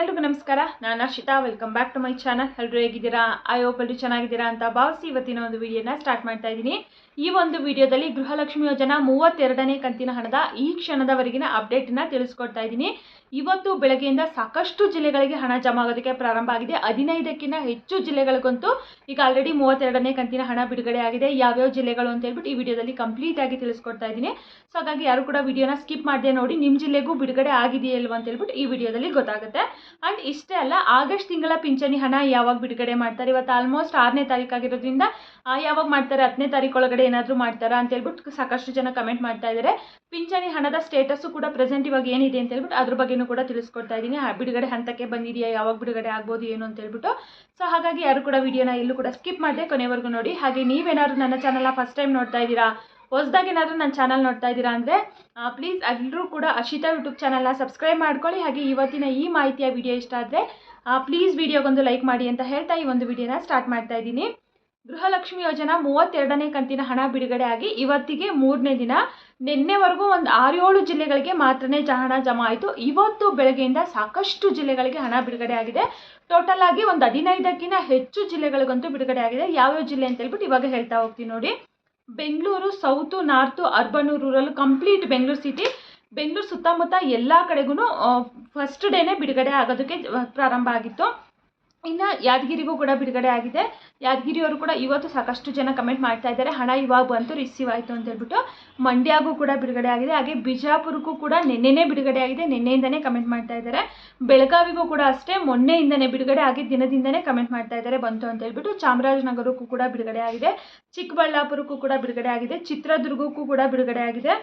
ಎಲ್ರಿಗೂ ನಮಸ್ಕಾರ. ನಾನು Arshitha. Welcome back to my channel. ಎಲ್ಲರೂ ಹೇಗಿದ್ದೀರಾ? ಐ ಹೋಪ್ ಎಲ್ಲರೂ ಚೆನ್ನಾಗಿದ್ದೀರಾ ಅಂತ ಭಾವಿಸಿ ಇವತ್ತಿನ ಒಂದು ವಿಡಿಯೋನ ಸ್ಟಾರ್ಟ್ ಮಾಡ್ತಾ ಇದ್ದೀನಿ. ಈ ಒಂದು ವಿಡಿಯೋದಲ್ಲಿ ಗೃಹಲಕ್ಷ್ಮಿ ಯೋಜನಾ 32ನೇ ಕಂತಿನ ಹಣದ ಈ ಕ್ಷಣದವರೆಗಿನ ಅಪ್ಡೇಟ್ನ ತಿಳಿಸ್ಕೊಡ್ತಾ ಇದ್ದೀನಿ. ಇವತ್ತು ಬೆಳಗ್ಗೆಯಿಂದ ಸಾಕಷ್ಟು ಜಿಲ್ಲೆಗಳಿಗೆ ಹಣ ಜಮಾ ಆಗೋದಕ್ಕೆ ಪ್ರಾರಂಭ ಆಗಿದೆ. 15ಕ್ಕಿಂತ ಹೆಚ್ಚು ಜಿಲ್ಲೆಗಳಿಗಂತೂ ಈಗ ಆಲ್ರೆಡಿ 32ನೇ ಕಂತಿನ ಹಣ ಬಿಡುಗಡೆ ಆಗಿದೆ. ಯಾವ್ಯಾವ ಜಿಲ್ಲೆಗಳು ಅಂತ ಹೇಳ್ಬಿಟ್ಟು ಈ ವಿಡಿಯೋದಲ್ಲಿ ಕಂಪ್ಲೀಟ್ ಆಗಿ ತಿಳಿಸ್ಕೊಡ್ತಾ ಇದ್ದೀನಿ. ಸೊ ಹಾಗಾಗಿ ಯಾರು ಕೂಡ ವಿಡಿಯೋನ ಸ್ಕಿಪ್ ಮಾಡದೆ ನೋಡಿ, ನಿಮ್ಮ ಜಿಲ್ಲೆಗೂ ಬಿಡುಗಡೆ ಆಗಿದೆಯಾ ಇಲ್ವಾ ಅಂತ ಹೇಳ್ಬಿಟ್ಟು ಈ ವಿಡಿಯೋದಲ್ಲಿ ಗೊತ್ತಾಗುತ್ತೆ. ಅಂಡ್ ಇಷ್ಟೇ ಅಲ್ಲ, ಆಗಸ್ಟ್ ತಿಂಗಳ ಪಿಂಚಣಿ ಹಣ ಯಾವಾಗ ಬಿಡುಗಡೆ ಮಾಡ್ತಾರೆ, ಇವತ್ತು ಆಲ್ಮೋಸ್ಟ್ 6ನೇ ತಾರೀಕು ಆಗಿರೋದ್ರಿಂದ ಯಾವಾಗ ಮಾಡ್ತಾರೆ, 10ನೇ ತಾರೀಕು ಒಳಗಡೆ ಏನಾದರೂ ಮಾಡ್ತಾರಾ ಅಂತ ಹೇಳ್ಬಿಟ್ಟು ಸಾಕಷ್ಟು ಜನ ಕಮೆಂಟ್ ಮಾಡ್ತಾ ಇದ್ದಾರೆ. ಪಿಂಚಣಿ ಹಣದ ಸ್ಟೇಟಸ್ ಕೂಡ ಪ್ರೆಸೆಂಟ್ ಇವಾಗ ಏನಿದೆ ಅಂತ ಹೇಳ್ಬಿಟ್ಟು ಅದ್ರ ಬಗ್ಗೆನೂ ಕೂಡ ತಿಳಿಸ್ಕೊಡ್ತಾ ಇದ್ದೀನಿ. ಬಿಡುಗಡೆ ಹಂತಕ್ಕೆ ಬಂದಿದೆಯಾ, ಯಾವಾಗ ಬಿಡುಗಡೆ ಆಗ್ಬೋದು ಏನು ಅಂತ ಹೇಳ್ಬಿಟ್ಟು. ಸೊ ಹಾಗಾಗಿ ಯಾರು ಕೂಡ ವಿಡಿಯೋನ ಎಲ್ಲೂ ಕೂಡ ಸ್ಕಿಪ್ ಮಾಡದೆ ಕೊನೆವರೆಗೂ ನೋಡಿ. ಹಾಗೆ ನೀವೇನಾದ್ರು ನನ್ನ ಚಾನಲ್ನ ಫಸ್ಟ್ ಟೈಮ್ ನೋಡ್ತಾ ಇದ್ದೀರಾ, ಹೊಸದಾಗಿ ಏನಾದರೂ ನನ್ನ ಚಾನಲ್ ನೋಡ್ತಾ ಇದ್ದೀರಾ ಅಂದರೆ ಪ್ಲೀಸ್ ಎಲ್ಲರೂ ಕೂಡ ಅರ್ಷಿತಾ ಯೂಟ್ಯೂಬ್ ಚಾನಲ್ನ ಸಬ್ಸ್ಕ್ರೈಬ್ ಮಾಡ್ಕೊಳ್ಳಿ. ಹಾಗೆ ಇವತ್ತಿನ ಈ ಮಾಹಿತಿಯ ವಿಡಿಯೋ ಇಷ್ಟ ಆದರೆ ಪ್ಲೀಸ್ ವಿಡಿಯೋಗೊಂದು ಲೈಕ್ ಮಾಡಿ ಅಂತ ಹೇಳ್ತಾ ಈ ಒಂದು ವಿಡಿಯೋನ ಸ್ಟಾರ್ಟ್ ಮಾಡ್ತಾ ಇದ್ದೀನಿ. ಗೃಹಲಕ್ಷ್ಮಿ ಯೋಜನಾ 32ನೇ ಕಂತಿನ ಹಣ ಬಿಡುಗಡೆ ಆಗಿ ಇವತ್ತಿಗೆ 3ನೇ ದಿನ. ನಿನ್ನೆವರೆಗೂ ಒಂದು 6-7 ಜಿಲ್ಲೆಗಳಿಗೆ ಮಾತ್ರನೇ ಹಣ ಜಮಾ ಆಯಿತು. ಇವತ್ತು ಬೆಳಗ್ಗೆಯಿಂದ ಸಾಕಷ್ಟು ಜಿಲ್ಲೆಗಳಿಗೆ ಹಣ ಬಿಡುಗಡೆ ಆಗಿದೆ. ಟೋಟಲ್ ಆಗಿ ಒಂದು 15ಕ್ಕಿಂತ ಹೆಚ್ಚು ಜಿಲ್ಲೆಗಳಿಗಂತೂ ಬಿಡುಗಡೆ ಆಗಿದೆ. ಯಾವ್ಯಾವ ಜಿಲ್ಲೆ ಅಂತ ಹೇಳ್ಬಿಟ್ಟು ಇವಾಗ ಹೇಳ್ತಾ ಹೋಗ್ತೀನಿ ನೋಡಿ. Bengaluru south, north, urban, rural, complete Bengaluru city, Bengaluru ಸುತ್ತಮುತ್ತ ಎಲ್ಲ ಕಡೆಗೂ ಫಸ್ಟ್ ಡೇನೇ ಬಿಡುಗಡೆ ಆಗೋದಕ್ಕೆ ಪ್ರಾರಂಭ ಆಗಿತ್ತು. ಇನ್ನು ಯಾದಗಿರಿಗೂ ಕೂಡ ಬಿಡುಗಡೆ ಆಗಿದೆ. ಯಾದಗಿರಿಯವರು ಕೂಡ ಇವತ್ತು ಸಾಕಷ್ಟು ಜನ ಕಮೆಂಟ್ ಮಾಡ್ತಾ ಇದ್ದಾರೆ, ಹಣ ಇವಾಗ ಬಂತು, ರಿಸೀವ್ ಆಯಿತು ಅಂತ ಹೇಳ್ಬಿಟ್ಟು. ಮಂಡ್ಯಗೂ ಕೂಡ ಬಿಡುಗಡೆ ಆಗಿದೆ. ಹಾಗೆ ಬಿಜಾಪುರಕ್ಕೂ ಕೂಡ ನಿನ್ನೆನೇ ಬಿಡುಗಡೆ ಆಗಿದೆ, ನಿನ್ನೆಯಿಂದನೇ ಕಮೆಂಟ್ ಮಾಡ್ತಾ ಇದ್ದಾರೆ. ಬೆಳಗಾವಿಗೂ ಕೂಡ ಅಷ್ಟೇ ಮೊನ್ನೆಯಿಂದನೇ ಬಿಡುಗಡೆ ಆಗಿದ್ದ ದಿನದಿಂದನೇ ಕಮೆಂಟ್ ಮಾಡ್ತಾ ಇದ್ದಾರೆ ಬಂತು ಅಂತ ಹೇಳ್ಬಿಟ್ಟು. ಚಾಮರಾಜನಗರಕ್ಕೂ ಕೂಡ ಬಿಡುಗಡೆ ಆಗಿದೆ. ಚಿಕ್ಕಬಳ್ಳಾಪುರಕ್ಕೂ ಕೂಡ ಬಿಡುಗಡೆ ಆಗಿದೆ. ಚಿತ್ರದುರ್ಗಕ್ಕೂ ಕೂಡ ಬಿಡುಗಡೆ ಆಗಿದೆ.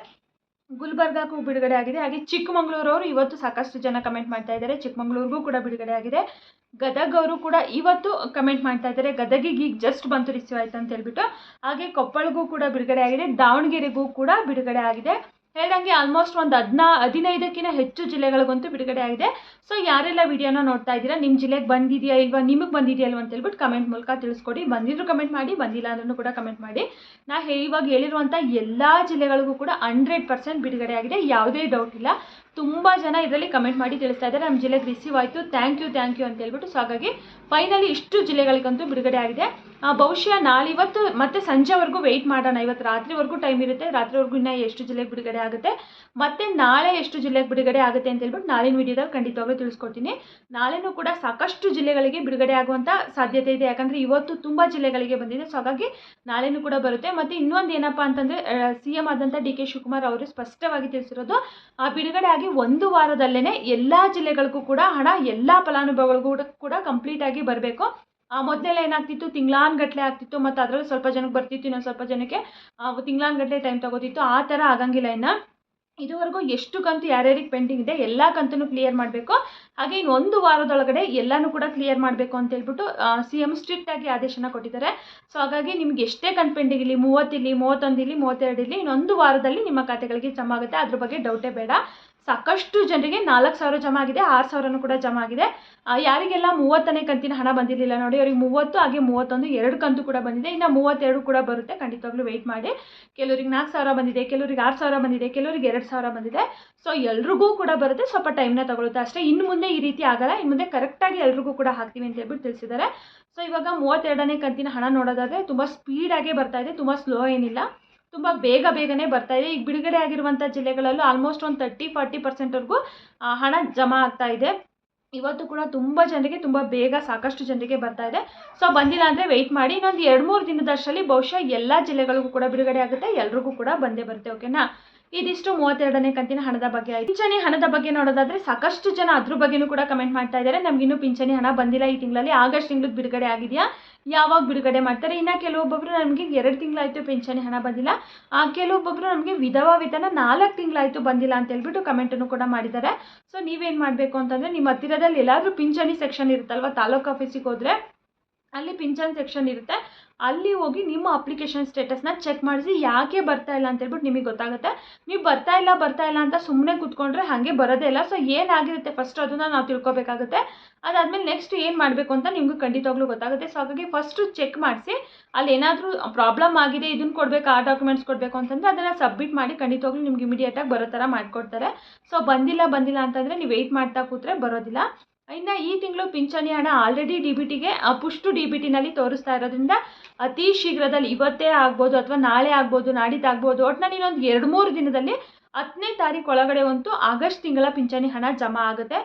ಗುಲ್ಬರ್ಗಾಕ್ಕೂ ಬಿಡುಗಡೆ ಆಗಿದೆ. ಹಾಗೆ ಚಿಕ್ಕಮಗಳೂರವರು ಇವತ್ತು ಸಾಕಷ್ಟು ಜನ ಕಮೆಂಟ್ ಮಾಡ್ತಾ ಇದ್ದಾರೆ, ಚಿಕ್ಕಮಗಳೂರಿಗೂ ಕೂಡ ಬಿಡುಗಡೆ ಆಗಿದೆ. ಗದಗ ಅವರು ಕೂಡ ಇವತ್ತು ಕಮೆಂಟ್ ಮಾಡ್ತಾ ಇದ್ದಾರೆ, ಗದಗಿಗೆ ಈಗ ಜಸ್ಟ್ ಬಂತು, ರಿಸೀವ್ ಆಯ್ತು ಅಂತ ಹೇಳ್ಬಿಟ್ಟು. ಹಾಗೆ ಕೊಪ್ಪಳಗೂ ಕೂಡ ಬಿಡುಗಡೆ ಆಗಿದೆ. ದಾವಣಗೆರೆಗೂ ಕೂಡ ಬಿಡುಗಡೆ ಆಗಿದೆ. ಹೇಳ್ದಂಗೆ ಆಲ್ಮೋಸ್ಟ್ ಒಂದು 15ಕ್ಕಿಂತ ಹೆಚ್ಚು ಜಿಲ್ಲೆಗಳಿಗಂತೂ ಬಿಡುಗಡೆ ಆಗಿದೆ. ಸೊ ಯಾರೆಲ್ಲ ವಿಡಿಯೋನ ನೋಡ್ತಾ ಇದ್ದೀರಾ, ನಿಮ್ಮ ಜಿಲ್ಲೆಗೆ ಬಂದಿದೆಯಾ ಇಲ್ವಾ, ನಿಮಗೆ ಬಂದಿದೆಯಾ ಇಲ್ವಾ ಅಂತ ಹೇಳ್ಬಿಟ್ಟು ಕಮೆಂಟ್ ಮೂಲಕ ತಿಳಿಸ್ಕೊಡಿ. ಬಂದಿದ್ರು ಕಮೆಂಟ್ ಮಾಡಿ, ಬಂದಿಲ್ಲ ಅಂದ್ರೂ ಕೂಡ ಕಮೆಂಟ್ ಮಾಡಿ. ಇವಾಗ ಹೇಳಿರುವಂಥ ಎಲ್ಲ ಜಿಲ್ಲೆಗಳಿಗೂ ಕೂಡ 100% ಬಿಡುಗಡೆ ಆಗಿದೆ, ಯಾವುದೇ ಡೌಟ್ ಇಲ್ಲ. ತುಂಬ ಜನ ಇದರಲ್ಲಿ ಕಮೆಂಟ್ ಮಾಡಿ ತಿಳಿಸ್ತಾ ಇದ್ದಾರೆ, ನಮ್ಮ ಜಿಲ್ಲೆಗೆ ರಿಸೀವ್ ಆಯಿತು, ಥ್ಯಾಂಕ್ ಯು ಅಂತ ಹೇಳ್ಬಿಟ್ಟು. ಸೊ ಹಾಗಾಗಿ ಫೈನಲಿ ಇಷ್ಟು ಜಿಲ್ಲೆಗಳಿಗಂತೂ ಬಿಡುಗಡೆ ಆಗಿದೆ. ಬಹುಶಃ ನಾಳೆ ಇವತ್ತು ಮತ್ತೆ ಸಂಜೆವರೆಗೂ ವೆಯ್ಟ್ ಮಾಡೋಣ. ಇವತ್ತು ರಾತ್ರಿವರೆಗೂ ಟೈಮ್ ಇರುತ್ತೆ, ರಾತ್ರಿವರೆಗೂ ಇನ್ನೂ ಎಷ್ಟು ಜಿಲ್ಲೆಗೆ ಬಿಡುಗಡೆ ಆಗುತ್ತೆ, ಮತ್ತು ನಾಳೆ ಎಷ್ಟು ಜಿಲ್ಲೆಗೆ ಬಿಡುಗಡೆ ಆಗುತ್ತೆ ಅಂತ ಹೇಳ್ಬಿಟ್ಟು ನಾಳಿನ ವಿಡಿಯೋದಲ್ಲಿ ಖಂಡಿತವಾಗ್ಲೂ ತಿಳಿಸ್ಕೊಡ್ತೀನಿ. ನಾಳೆನೂ ಕೂಡ ಸಾಕಷ್ಟು ಜಿಲ್ಲೆಗಳಿಗೆ ಬಿಡುಗಡೆ ಆಗುವಂಥ ಸಾಧ್ಯತೆ ಇದೆ, ಯಾಕಂದರೆ ಇವತ್ತು ತುಂಬ ಜಿಲ್ಲೆಗಳಿಗೆ ಬಂದಿದೆ. ಸೊ ಹಾಗಾಗಿ ನಾಳೆನೂ ಕೂಡ ಬರುತ್ತೆ. ಮತ್ತು ಇನ್ನೊಂದು ಏನಪ್ಪ ಅಂತಂದರೆ CM ಆದಂಥ DK ಶಿವಕುಮಾರ್ ಅವರು ಸ್ಪಷ್ಟವಾಗಿ ತಿಳಿಸಿರೋದು, ಬಿಡುಗಡೆ ಆಗಿ 1 ವಾರದಲ್ಲೇ ಎಲ್ಲ ಜಿಲ್ಲೆಗಳಿಗೂ ಕೂಡ ಹಣ ಎಲ್ಲ ಫಲಾನುಭವಿಗಳಿಗೂ ಕೂಡ ಕಂಪ್ಲೀಟ್ ಆಗಿ ಬರಬೇಕು. ಮೊದಲೆಲ್ಲ ಏನಾಗ್ತಿತ್ತು, ತಿಂಗಳಾನ್ಗಟ್ಟಲೆ ಆಗ್ತಿತ್ತು, ಮತ್ತು ಅದರಲ್ಲಿ ಸ್ವಲ್ಪ ಜನಕ್ಕೆ ಬರ್ತಿತ್ತು, ಇನ್ನೊಂದು ಸ್ವಲ್ಪ ಜನಕ್ಕೆ ತಿಂಗಳಾನ್ಗಟ್ಟಲೆ ಟೈಮ್ ತಗೋತಿತ್ತು. ಆ ಥರ ಆಗಂಗಿಲ್ಲ. ಇನ್ನು ಇದುವರೆಗೂ ಎಷ್ಟು ಕಂತು ಯಾರ್ಯಾರಿಗೆ ಪೆಂಡಿಂಗ್ ಇದೆ ಎಲ್ಲ ಕಂತನ್ನು ಕ್ಲಿಯರ್ ಮಾಡಬೇಕು. ಹಾಗೆ ಇನ್ನು 1 ವಾರದೊಳಗಡೆ ಎಲ್ಲನೂ ಕೂಡ ಕ್ಲಿಯರ್ ಮಾಡಬೇಕು ಅಂತ ಹೇಳ್ಬಿಟ್ಟು CM ಸ್ಟ್ರಿಕ್ಟಾಗಿ ಆದೇಶನ ಕೊಟ್ಟಿದ್ದಾರೆ. ಸೊ ಹಾಗಾಗಿ ನಿಮ್ಗೆ ಎಷ್ಟೇ ಕಂತು ಪೆಂಡಿಂಗ್ ಇಲ್ಲಿ, 30 ಇಲ್ಲಿ, 31 ಇಲ್ಲಿ, 32 ಇಲ್ಲಿ, ಇನ್ನೊಂದು ವಾರದಲ್ಲಿ ನಿಮ್ಮ ಖಾತೆಗಳಿಗೆ ಜಮಾ ಆಗುತ್ತೆ, ಅದ್ರ ಬಗ್ಗೆ ಡೌಟೇ ಬೇಡ. ಸಾಕಷ್ಟು ಜನರಿಗೆ 4,000 ಜಮಾ ಆಗಿದೆ, 6,000 ಕೂಡ ಜಮಾ ಆಗಿದೆ. ಯಾರಿಗೆಲ್ಲ 30ನೇ ಕಂತಿನ ಹಣ ಬಂದಿರಲಿಲ್ಲ ನೋಡಿ, ಅವ್ರಿಗೆ 30 ಹಾಗೆ 31 2 ಕಂತು ಕೂಡ ಬಂದಿದೆ. ಇನ್ನು 32 ಕೂಡ ಬರುತ್ತೆ, ಖಂಡಿತವಾಗ್ಲೂ ವೆಯ್ಟ್ ಮಾಡಿ. ಕೆಲವರಿಗೆ 4,000 ಬಂದಿದೆ, ಕೆಲವರಿಗೆ 6,000 ಬಂದಿದೆ, ಕೆಲವರಿಗೆ 2,000 ಬಂದಿದೆ. ಸೊ ಎಲ್ರಿಗೂ ಕೂಡ ಬರುತ್ತೆ, ಸ್ವಲ್ಪ ಟೈಮ್ನ ತಗೊಳುತ್ತೆ ಅಷ್ಟೇ. ಇನ್ನು ಮುಂದೆ ಈ ರೀತಿ ಆಗಲ್ಲ, ಇನ್ನು ಮುಂದೆ ಕರೆಕ್ಟಾಗಿ ಎಲ್ರಿಗೂ ಕೂಡ ಹಾಕ್ತೀವಿ ಅಂತ ಹೇಳ್ಬಿಟ್ಟು ತಿಳಿಸಿದ್ದಾರೆ. ಸೊ ಇವಾಗ 32ನೇ ಕಂತಿನ ಹಣ ನೋಡೋದಾದರೆ ತುಂಬ ಸ್ಪೀಡಾಗೇ ಬರ್ತಾ ಇದೆ, ತುಂಬ ಸ್ಲೋ ಏನಿಲ್ಲ, ತುಂಬ ಬೇಗನೆ ಬರ್ತಾ ಇದೆ. ಈಗ ಬಿಡುಗಡೆ ಆಗಿರುವಂಥ ಜಿಲ್ಲೆಗಳಲ್ಲೂ ಆಲ್ಮೋಸ್ಟ್ ಒಂದು 30-40%ವರೆಗೂ ಹಣ ಜಮಾ ಆಗ್ತಾ ಇದೆ. ಇವತ್ತು ಕೂಡ ತುಂಬ ಜನರಿಗೆ, ತುಂಬ ಬೇಗ ಸಾಕಷ್ಟು ಜನರಿಗೆ ಬರ್ತಾ ಇದೆ. ಸೊ ಬಂದಿಲ್ಲ ಅಂದರೆ ವೆಯ್ಟ್ ಮಾಡಿ, ಇನ್ನೊಂದು 2-3 ದಿನದಷ್ಟರಲ್ಲಿ ಬಹುಶಃ ಎಲ್ಲ ಜಿಲ್ಲೆಗಳಿಗೂ ಕೂಡ ಬಿಡುಗಡೆ ಆಗುತ್ತೆ, ಎಲ್ರಿಗೂ ಕೂಡ ಬಂದೇ ಬರುತ್ತೆ. ಓಕೆನಾ? ಇದಿಷ್ಟು 32ನೇ ಕಂತಿನ ಹಣದ ಬಗ್ಗೆ ಆಯಿತು. ಪಿಂಚಣಿ ಹಣದ ಬಗ್ಗೆ ನೋಡೋದಾದರೆ ಸಾಕಷ್ಟು ಜನ ಅದ್ರ ಬಗ್ಗೆನೂ ಕೂಡ ಕಮೆಂಟ್ ಮಾಡ್ತಾ ಇದ್ದಾರೆ, ನಮಗಿನ್ನೂ ಪಿಂಚಣಿ ಹಣ ಬಂದಿಲ್ಲ ಈ ತಿಂಗಳಲ್ಲಿ, ಆಗಸ್ಟ್ ತಿಂಗಳಿಗೆ ಬಿಡುಗಡೆ ಆಗಿದೆಯಾ, ಯಾವಾಗ ಬಿಡುಗಡೆ ಮಾಡ್ತಾರೆ. ಇನ್ನು ಕೆಲವೊಬ್ಬೊಬ್ಬರು ನಮಗೆ 2 ತಿಂಗಳಾಯಿತು ಪಿಂಚಣಿ ಹಣ ಬಂದಿಲ್ಲ, ಕೆಲವೊಬ್ಬೊಬ್ಬರು ನಮಗೆ ವಿಧವಾ ವೇತನ 4 ತಿಂಗಳಾಯಿತು ಬಂದಿಲ್ಲ ಅಂತ ಹೇಳ್ಬಿಟ್ಟು ಕಮೆಂಟನ್ನು ಕೂಡ ಮಾಡಿದ್ದಾರೆ. ಸೊ ನೀವೇನು ಮಾಡಬೇಕು ಅಂತಂದರೆ, ನಿಮ್ಮ ಹತ್ತಿರದಲ್ಲಿ ಎಲ್ಲಾದರೂ ಪಿಂಚಣಿ ಸೆಕ್ಷನ್ ಇರುತ್ತಲ್ವ, ತಾಲೂಕು ಆಫೀಸಿಗೆ ಹೋದರೆ ಅಲ್ಲಿ ಪಿಂಚಣಿ ಸೆಕ್ಷನ್ ಇರುತ್ತೆ, ಅಲ್ಲಿ ಹೋಗಿ ನಿಮ್ಮ ಅಪ್ಲಿಕೇಶನ್ ಸ್ಟೇಟಸ್ನ ಚೆಕ್ ಮಾಡಿಸಿ, ಯಾಕೆ ಬರ್ತಾ ಇಲ್ಲ ಅಂತ ಹೇಳ್ಬಿಟ್ಟು ನಿಮಗೆ ಗೊತ್ತಾಗುತ್ತೆ. ನೀವು ಬರ್ತಾ ಇಲ್ಲ ಅಂತ ಸುಮ್ಮನೆ ಕೂತ್ಕೊಂಡ್ರೆ ಹಾಗೆ ಬರೋದೇ ಇಲ್ಲ. ಸೊ ಏನಾಗಿರುತ್ತೆ ಫಸ್ಟ್ ಅದನ್ನು ನಾವು ತಿಳ್ಕೊಬೇಕಾಗುತ್ತೆ. ಅದಾದಮೇಲೆ ನೆಕ್ಸ್ಟ್ ಏನು ಮಾಡಬೇಕು ಅಂತ ನಿಮಗೂ ಖಂಡಿತವಾಗ್ಲೂ ಗೊತ್ತಾಗುತ್ತೆ. ಸೊ ಹಾಗಾಗಿ ಫಸ್ಟು ಚೆಕ್ ಮಾಡಿಸಿ, ಅಲ್ಲಿ ಏನಾದರೂ ಪ್ರಾಬ್ಲಮ್ ಆಗಿದೆ, ಇದನ್ನು ಕೊಡಬೇಕು, ಆ ಡಾಕ್ಯುಮೆಂಟ್ಸ್ ಕೊಡಬೇಕು ಅಂತಂದರೆ ಅದನ್ನು ಸಬ್ಮಿಟ್ ಮಾಡಿ, ಖಂಡಿತವಾಗ್ಲೂ ನಿಮ್ಗೆ ಇಮಿಡಿಯೇಟಾಗಿ ಬರೋ ಥರ ಮಾಡಿಕೊಡ್ತಾರೆ. ಸೊ ಬಂದಿಲ್ಲ ಅಂತಂದರೆ ನೀವು ವೆಯ್ಟ್ ಮಾಡ್ತಾ ಕೂತ್ರೆ ಬರೋದಿಲ್ಲ. ಇನ್ನು ಈ ತಿಂಗಳು ಪಿಂಚಣಿ ಹಣ ಆಲ್ರೆಡಿ DBTಗೆ ಪುಷ್ ಟು DBTನಲ್ಲಿ ತೋರಿಸ್ತಾ ಇರೋದ್ರಿಂದ ಅತಿ ಶೀಘ್ರದಲ್ಲಿ ಇವತ್ತೇ ಆಗ್ಬೋದು ಅಥವಾ ನಾಳೆ ಆಗ್ಬೋದು, ನಾಡಿದ್ದು ಆಗ್ಬೋದು, ಒಟ್ಟಿನಲ್ಲಿ ಇನ್ನೊಂದು 2-3 ದಿನದಲ್ಲಿ 10ನೇ ತಾರೀಕು ಒಳಗಡೆ ಅಂತೂ ಆಗಸ್ಟ್ ತಿಂಗಳ ಪಿಂಚಣಿ ಹಣ ಜಮಾ ಆಗುತ್ತೆ.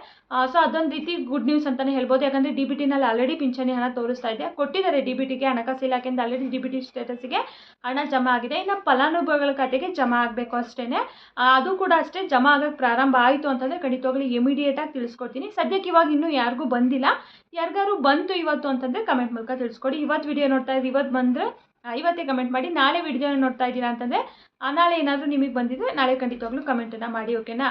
ಸೊ ಅದೊಂದು ರೀತಿ ಗುಡ್ ನ್ಯೂಸ್ ಅಂತಲೇ ಹೇಳ್ಬೋದು. ಯಾಕಂದರೆ DBTನಲ್ಲಿ ಆಲ್ರೆಡಿ ಪಿಂಚಣಿ ಹಣ ತೋರಿಸ್ತಾ ಇದೆ, ಕೊಟ್ಟಿದ್ದಾರೆ DBTಗೆ, ಹಣಕಾಸು ಇಲಾಖೆಯಿಂದ ಆಲ್ರೆಡಿ DBT ಸ್ಟೇಟಸ್ಗೆ ಹಣ ಜಮಾ ಆಗಿದೆ. ಇನ್ನು ಫಲಾನುಭವಿಗಳ ಖಾತೆಗೆ ಜಮಾ ಆಗಬೇಕು ಅಷ್ಟೇ. ಅದು ಕೂಡ ಅಷ್ಟೇ, ಜಮಾ ಆಗೋಕ್ಕೆ ಪ್ರಾರಂಭ ಆಯಿತು ಅಂತಂದರೆ ಖಂಡಿತವಾಗ್ಲೂ ಇಮಿಡಿಯೇಟಾಗಿ ತಿಳಿಸ್ಕೊಡ್ತೀನಿ. ಸದ್ಯಕ್ಕೆ ಇವಾಗ ಇನ್ನೂ ಯಾರಿಗೂ ಬಂದಿಲ್ಲ. ಯಾರಿಗಾರು ಬಂತು ಇವತ್ತು ಅಂತಂದರೆ ಕಮೆಂಟ್ ಮೂಲಕ ತಿಳಿಸ್ಕೊಡಿ. ಇವತ್ತು ವಿಡಿಯೋ ನೋಡ್ತಾ ಇದ್ದೀವಿ, ಇವತ್ತು ಬಂದರೆ ಇವತ್ತೇ ಕಮೆಂಟ್ ಮಾಡಿ. ನಾಳೆ ವಿಡಿಯೋನ ನೋಡ್ತಾ ಇದ್ದೀರಾ ಅಂತಂದರೆ ನಾಳೆ ಏನಾದರೂ ನಿಮಗೆ ಬಂದಿದ್ದರೆ ನಾಳೆ ಖಂಡಿತವಾಗ್ಲೂ ಕಮೆಂಟನ್ನು ಮಾಡಿ, ಓಕೆನಾ.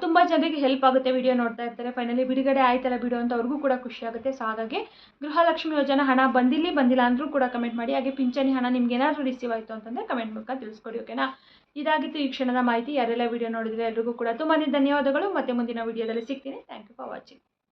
ತುಂಬ ಜನರಿಗೆ ಹೆಲ್ಪ್ ಆಗುತ್ತೆ, ವಿಡಿಯೋ ನೋಡ್ತಾ ಇರ್ತಾರೆ. ಫೈನಲಿ ಬಿಡುಗಡೆ ಆಯ್ತಲ್ಲ ವಿಡಿಯೋ ಅಂತ ಅವ್ರಿಗೂ ಕೂಡ ಖುಷಿ ಆಗುತ್ತೆ. ಸೊ ಹಾಗಾಗಿ ಗೃಹಲಕ್ಷ್ಮಿ ಯೋಜನಾ ಹಣ ಬಂದಿಲ್ಲ ಅಂದರೂ ಕೂಡ ಕಮೆಂಟ್ ಮಾಡಿ. ಹಾಗೆ ಪಿಂಚಣಿ ಹಣ ನಿಮ್ಗೆ ಏನಾದರೂ ರಿಸೀವ್ ಆಯಿತು ಅಂತಂದರೆ ಕಮೆಂಟ್ ಮೂಲಕ ತಿಳಿಸ್ಕೊಡಿ, ಓಕೆನಾ. ಇದಾಗಿತ್ತು ಈ ಕ್ಷಣದ ಮಾಹಿತಿ. ಯಾರೆಲ್ಲ ವಿಡಿಯೋ ನೋಡಿದರೆ ಎಲ್ರಿಗೂ ಕೂಡ ತುಂಬಾ ಧನ್ಯವಾದಗಳು. ಮತ್ತೆ ಮುಂದಿನ ವಿಡಿಯೋದಲ್ಲಿ ಸಿಗ್ತೀನಿ. Thank you for watching.